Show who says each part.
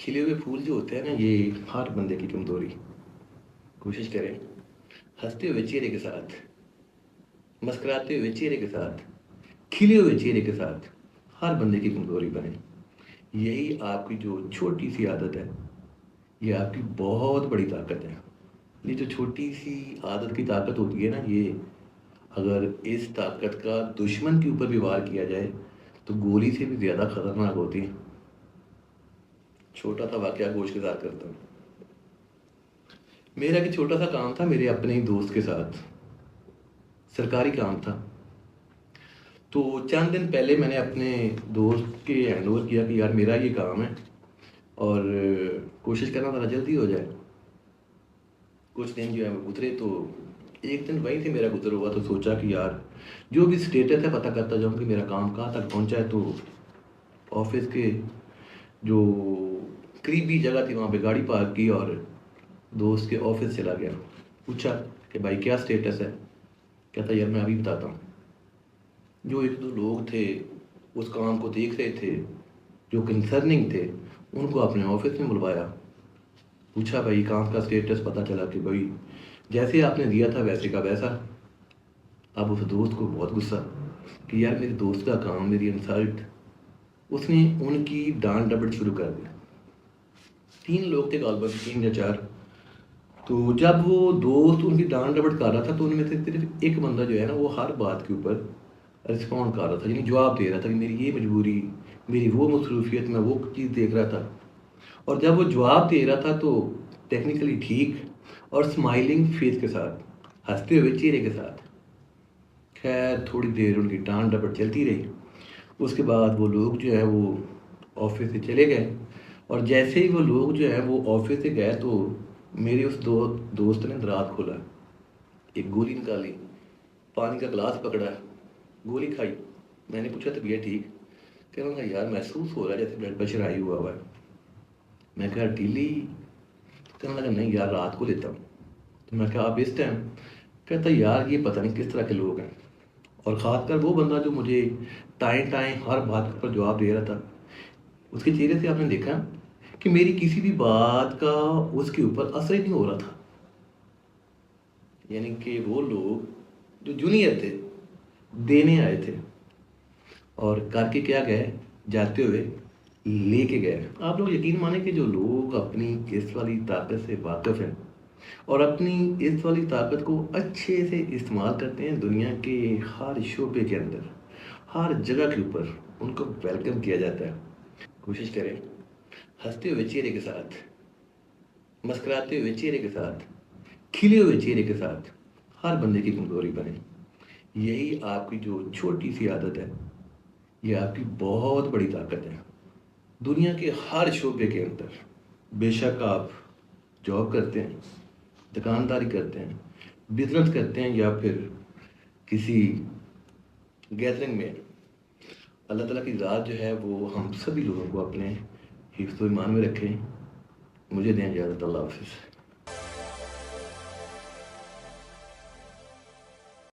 Speaker 1: کھلے ہوئے پھول جو ہوتے ہیں نا، یہ ہر بندے کی کمزوری. کوشش کریں ہنستے ہوئے چہرے کے ساتھ، مسکراتے ہوئے چہرے کے ساتھ، کھلے ہوئے چہرے کے ساتھ ہر بندے کی کمزوری بنے. یہی آپ کی جو چھوٹی سی عادت ہے، یہ آپ کی بہت بڑی طاقت ہے. یہ جو چھوٹی سی عادت کی طاقت ہوتی ہے نا، یہ اگر اس طاقت کا دشمن کے اوپر بھی وار کیا جائے تو گولی سے بھی زیادہ خطرناک ہوتی ہے. چھوٹا سا واقعہ گوش کے ساتھ کرتا ہوں. میرا ایک چھوٹا سا کام تھا میرے اپنے ہی دوست کے ساتھ، سرکاری کام تھا. تو چند دن پہلے میں نے اپنے دوست کے ہینڈ اوور کیا کہ یار میرا یہ کام ہے اور کوشش کرنا ذرا جلدی ہو جائے. کچھ دن جو ہے وہ گزرے، تو ایک دن وہیں سے میرا گزر ہوا. تو سوچا کہ یار جو بھی اسٹیٹس ہے پتہ کرتا جاؤں کہ میرا کام کہاں تک پہنچا ہے. تو آفس کے جو قریبی جگہ تھی وہاں پہ گاڑی پارک کی اور دوست کے آفس چلا گیا. پوچھا کہ بھائی کیا اسٹیٹس ہے؟ کہتا یار میں ابھی بتاتا ہوں. جو ایک دو لوگ تھے اس کام کو دیکھ رہے تھے، جو کنسرننگ تھے، ان کو اپنے آفس میں بلوایا. پوچھا بھائی کام کا اسٹیٹس، پتہ چلا کہ بھائی جیسے آپ نے دیا تھا ویسے کا ویسا. اب اس دوست کو بہت غصہ کہ یار میرے دوست کا کام، میری انسلٹ. اس نے ان کی ڈانٹ ڈپٹ شروع کر دی. 3 لوگ تھے غالباً، 3 یا 4. تو جب وہ دوست ان کی ڈانٹ ڈپٹ کر رہا تھا تو ان میں سے صرف ایک بندہ جو ہے نا، وہ ہر بات کے اوپر رسپونڈ کر رہا تھا، یعنی جواب دے رہا تھا کہ میری یہ مجبوری، میری وہ مصروفیت، میں وہ چیز دیکھ رہا تھا. اور جب وہ جواب دے رہا تھا تو ٹیکنیکلی ٹھیک اور اسمائلنگ فیس کے ساتھ، ہنستے ہوئے چہرے کے ساتھ. خیر تھوڑی دیر ان کی ڈانٹ ڈپٹ چلتی رہی. اس کے بعد وہ لوگ جو ہے وہ آفس سے چلے گئے. اور جیسے ہی وہ لوگ جو ہے وہ آفس سے گئے تو میرے اس دوست نے دراز کھولا، ایک گولی نکالی، پانی کا گلاس پکڑا، گولی کھائی. میں نے پوچھا طبیعت ٹھیک؟ کہنے لگا یار محسوس ہو رہا ہے جیسے بلڈ پریشر ہائی ہوا ہوا ہے. میں کہا ڈیلی؟ کہنے لگا نہیں یار رات کو لیتا ہوں. تو میں کہا آپ اس ٹائم؟ کہتا یار یہ پتہ نہیں کس طرح کے لوگ ہیں. اور خاص کر وہ بندہ جو مجھے ٹائم ہر بات پر جواب دے رہا تھا، اس کے چہرے سے آپ نے دیکھا کہ میری کسی بھی بات کا اس کے اوپر اثر ہی نہیں ہو رہا تھا. یعنی کہ وہ لوگ جو جونیئر تھے، دینے آئے تھے، اور کر کے کیا گئے، جاتے ہوئے لے کے گئے. آپ لوگ یقین مانیں کہ جو لوگ اپنی اس والی طاقت سے واقف ہیں اور اپنی اس والی طاقت کو اچھے سے استعمال کرتے ہیں، دنیا کے ہر شعبے کے اندر، ہر جگہ کے اوپر ان کو ویلکم کیا جاتا ہے. کوشش کریں ہنستے ہوئے چہرے کے ساتھ، مسکراتے ہوئے چہرے کے ساتھ، کھلے ہوئے چہرے کے ساتھ ہر بندے کی کمزوری بنے. یہی آپ کی جو چھوٹی سی عادت ہے، یہ آپ کی بہت بڑی طاقت ہے. دنیا کے ہر شعبے کے اندر، بے شک آپ جاب کرتے ہیں، دکانداری کرتے ہیں، بزنس کرتے ہیں، یا پھر کسی گیدرنگ میں، اللہ تعالیٰ کی ذات جو ہے وہ ہم سبھی لوگوں کو اپنے حفظ و ایمان میں رکھیں. مجھے دیں اجازت. اللہ حافظ.